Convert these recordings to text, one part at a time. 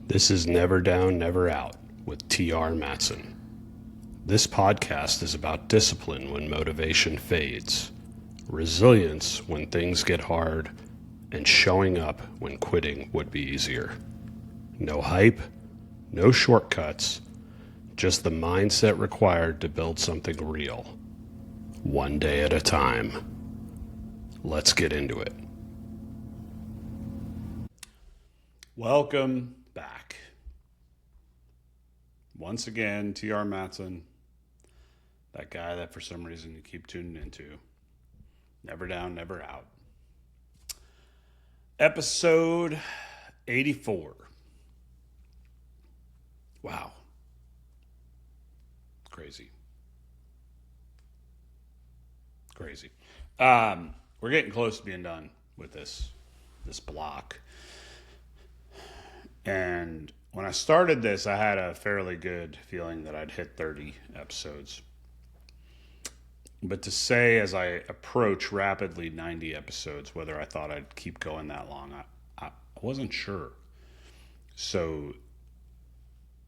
This is Never Down, Never Out with T.R. Matson. This podcast is about discipline when motivation fades, resilience when things get hard, and showing up when quitting would be easier. No hype, no shortcuts, just the mindset required to build something real. One day at a time. Let's get into it. Welcome back. Once again, T.R. Matson, that guy that for some reason you keep tuning into. Never down, never out. Episode 84. Wow. Crazy. We're getting close to being done with this block. And when I started this, I had a fairly good feeling that I'd hit 30 episodes. But to say as I approach rapidly 90 episodes, whether I thought I'd keep going that long, I wasn't sure. So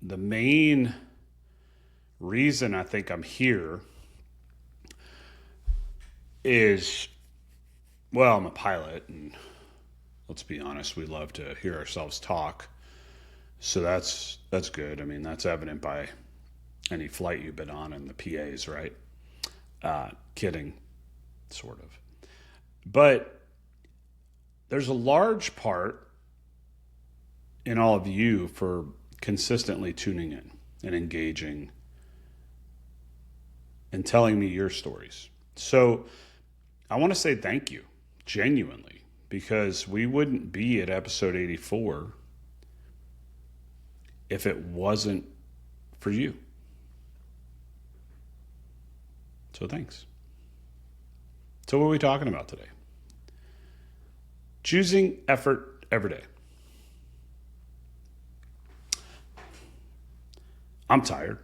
the main reason I think I'm here is, well, I'm a pilot, and let's be honest, we love to hear ourselves talk. So that's good. I mean, that's evident by any flight you've been on and the PAs, right? Kidding, sort of. But there's a large part in all of you for consistently tuning in and engaging and telling me your stories. So I want to say thank you, genuinely, because we wouldn't be at episode 84 if it wasn't for you. So thanks. So what are we talking about today? Choosing effort every day. I'm tired.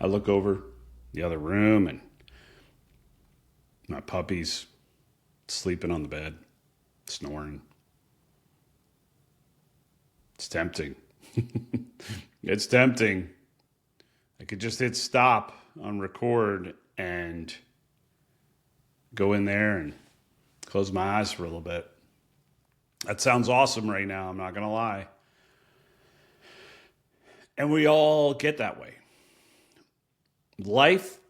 I look over the other room and my puppy's sleeping on the bed, snoring. It's tempting. It's tempting. I could just hit stop on record and go in there and close my eyes for a little bit. That sounds awesome right now, I'm not going to lie. And we all get that way. Life,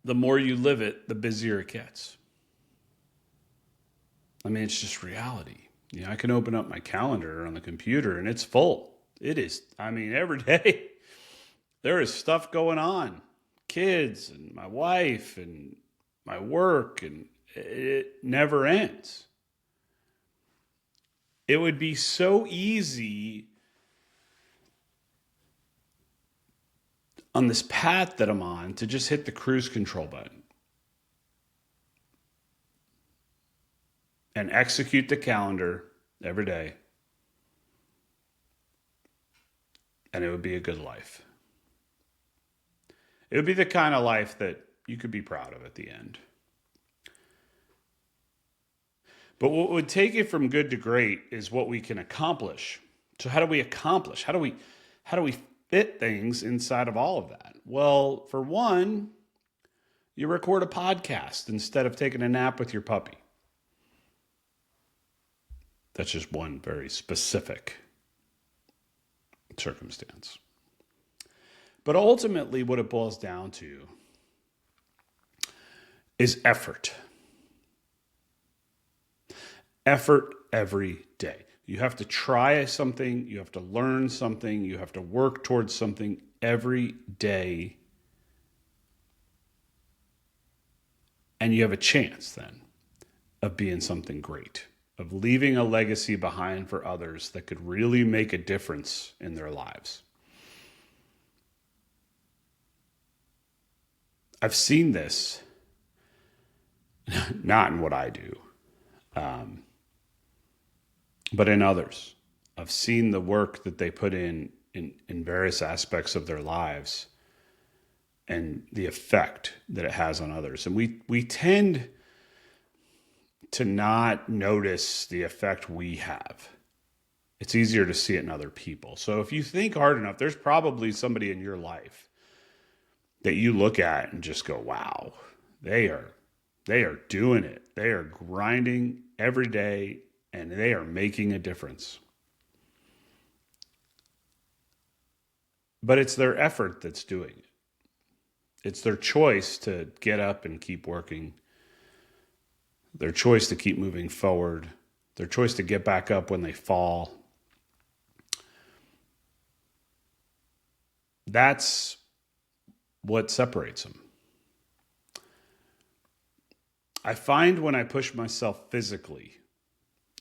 the more you live it, the busier it gets. I mean, it's just reality. You know, I can open up my calendar on the computer and it's full. It is. I mean, every day there is stuff going on. Kids and my wife and my work, and it never ends. It would be so easy on this path that I'm on to just hit the cruise control button and execute the calendar every day. And it would be a good life. It would be the kind of life that you could be proud of at the end. But what would take it from good to great is what we can accomplish. So how do we accomplish? How do we fit things inside of all of that? Well, for one, you record a podcast instead of taking a nap with your puppy. That's just one very specific circumstance. But ultimately, what it boils down to is effort. Effort every day. You have to try something, you have to learn something, you have to work towards something every day. And you have a chance then of being something great, of leaving a legacy behind for others that could really make a difference in their lives. I've seen this, not in what I do, but in others. I've seen the work that they put in various aspects of their lives and the effect that it has on others. And we tend to not notice the effect we have. It's easier to see it in other people. So if you think hard enough, there's probably somebody in your life that you look at and just go, wow, they are doing it. They are grinding every day and they are making a difference. But it's their effort that's doing it. It's their choice to get up and keep working, their choice to keep moving forward, their choice to get back up when they fall. That's what separates them. I find when I push myself physically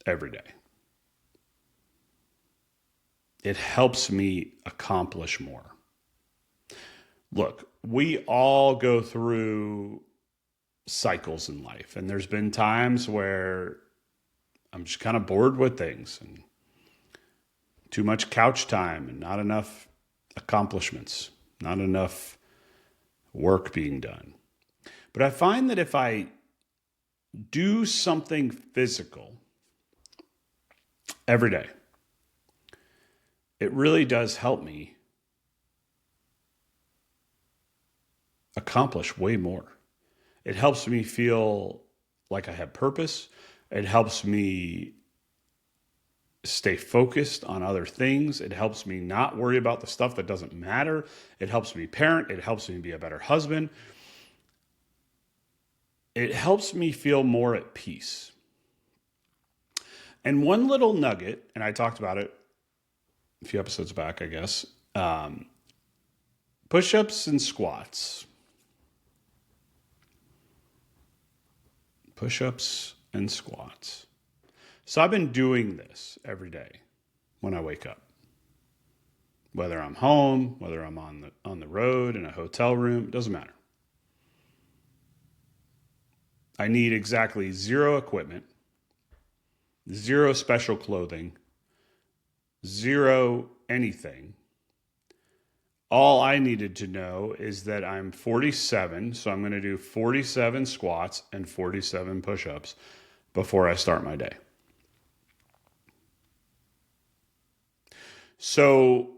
every day, it helps me accomplish more. Look, we all go through cycles in life, and there's been times where I'm just kind of bored with things and too much couch time and not enough accomplishments, not enough work being done. But I find that if I do something physical every day, it really does help me accomplish way more. It helps me feel like I have purpose. It helps me stay focused on other things. It helps me not worry about the stuff that doesn't matter. It helps me parent. It helps me be a better husband. It helps me feel more at peace. And one little nugget, and I talked about it a few episodes back, I guess, push-ups and squats. Push-ups and squats. So I've been doing this every day when I wake up. Whether I'm home, whether I'm on the road, in a hotel room, it doesn't matter. I need exactly 0 equipment, 0 special clothing, 0 anything. All I needed to know is that I'm 47, so I'm going to do 47 squats and 47 push-ups before I start my day. So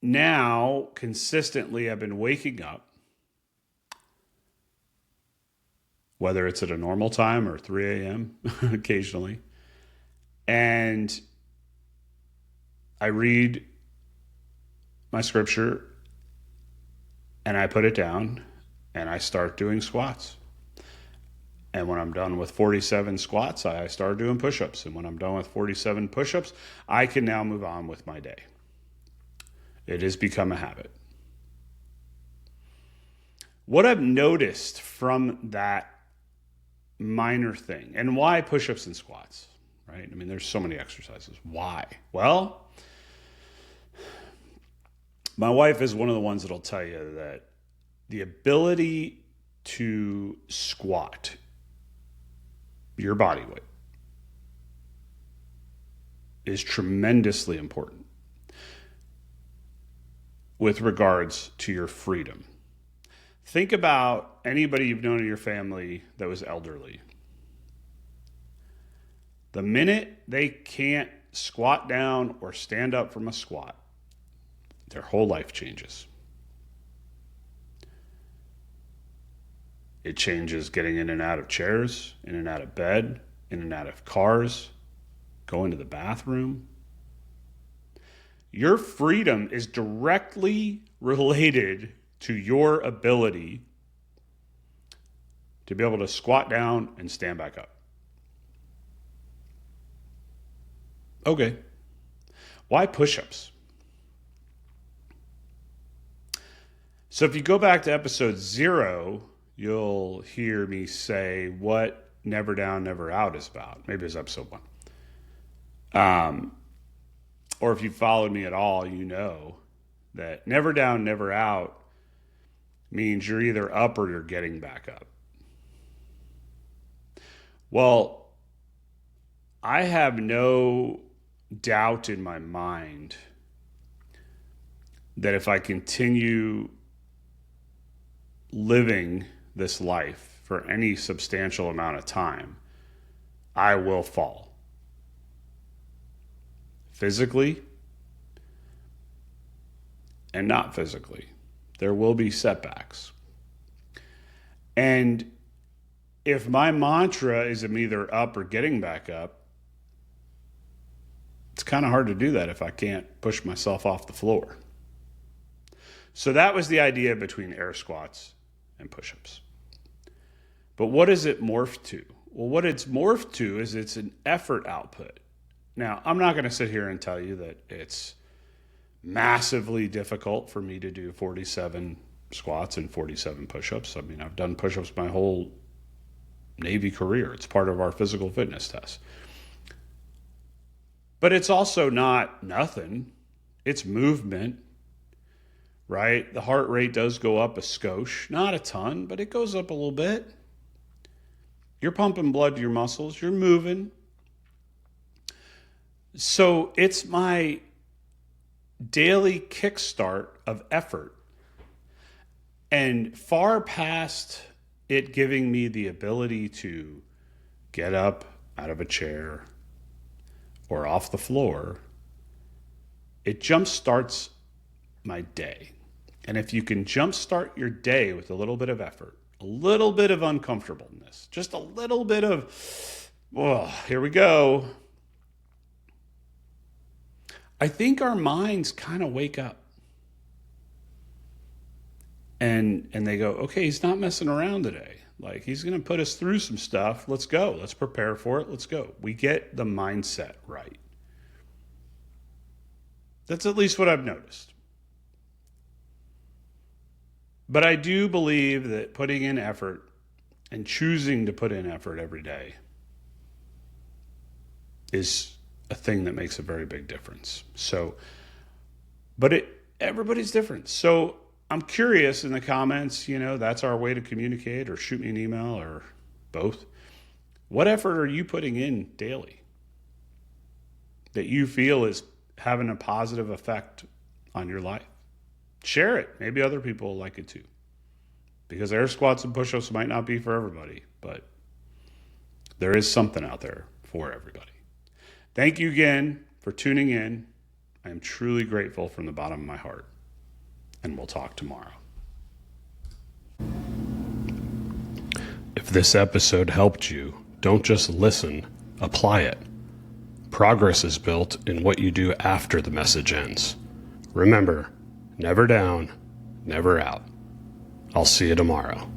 now, consistently, I've been waking up, whether it's at a normal time or 3 a.m. occasionally, and I read my scripture and I put it down and I start doing squats. And when I'm done with 47 squats, I start doing push-ups. And when I'm done with 47 push-ups, I can now move on with my day. It has become a habit. What I've noticed from that minor thing, and why push-ups and squats, right? I mean, there's so many exercises. Why? Well, my wife is one of the ones that'll tell you that the ability to squat your body weight is tremendously important with regards to your freedom. Think about anybody you've known in your family that was elderly. The minute they can't squat down or stand up from a squat, their whole life changes. It changes getting in and out of chairs, in and out of bed, in and out of cars, going to the bathroom. Your freedom is directly related to your ability to be able to squat down and stand back up. Okay. Why push-ups? So if you go back to episode 0, you'll hear me say what Never Down, Never Out is about. Maybe it's episode 1. Or if you followed me at all, you know that never down, never out means you're either up or you're getting back up. Well, I have no doubt in my mind that if I continue living this life for any substantial amount of time, I will fall. Physically and not physically. There will be setbacks. And if my mantra is I'm either up or getting back up, it's kind of hard to do that if I can't push myself off the floor. So that was the idea between air squats and push-ups. But what does it morph to? Well, what it's morphed to is it's an effort output. Now, I'm not going to sit here and tell you that it's massively difficult for me to do 47 squats and 47 push-ups. I mean, I've done push-ups my whole Navy career. It's part of our physical fitness test. But it's also not nothing. It's movement, right? The heart rate does go up a skosh, not a ton, but it goes up a little bit. You're pumping blood to your muscles. You're moving. So it's my daily kickstart of effort. And far past it giving me the ability to get up out of a chair or off the floor, it jumpstarts my day. And if you can jumpstart your day with a little bit of effort, a little bit of uncomfortableness, just a little bit of, oh, here we go. I think our minds kind of wake up. And they go, okay, he's not messing around today. Like, he's going to put us through some stuff. Let's go. Let's prepare for it. Let's go. We get the mindset right. That's at least what I've noticed. But I do believe that putting in effort and choosing to put in effort every day is a thing that makes a very big difference. So, but everybody's different. So I'm curious in the comments, that's our way to communicate, or shoot me an email, or both. What effort are you putting in daily that you feel is having a positive effect on your life? Share it. Maybe other people will like it too. Because air squats and push-ups might not be for everybody, but there is something out there for everybody. Thank you again for tuning in. I am truly grateful from the bottom of my heart. And we'll talk tomorrow. If this episode helped you, don't just listen, apply it. Progress is built in what you do after the message ends. Remember, never down, never out. I'll see you tomorrow.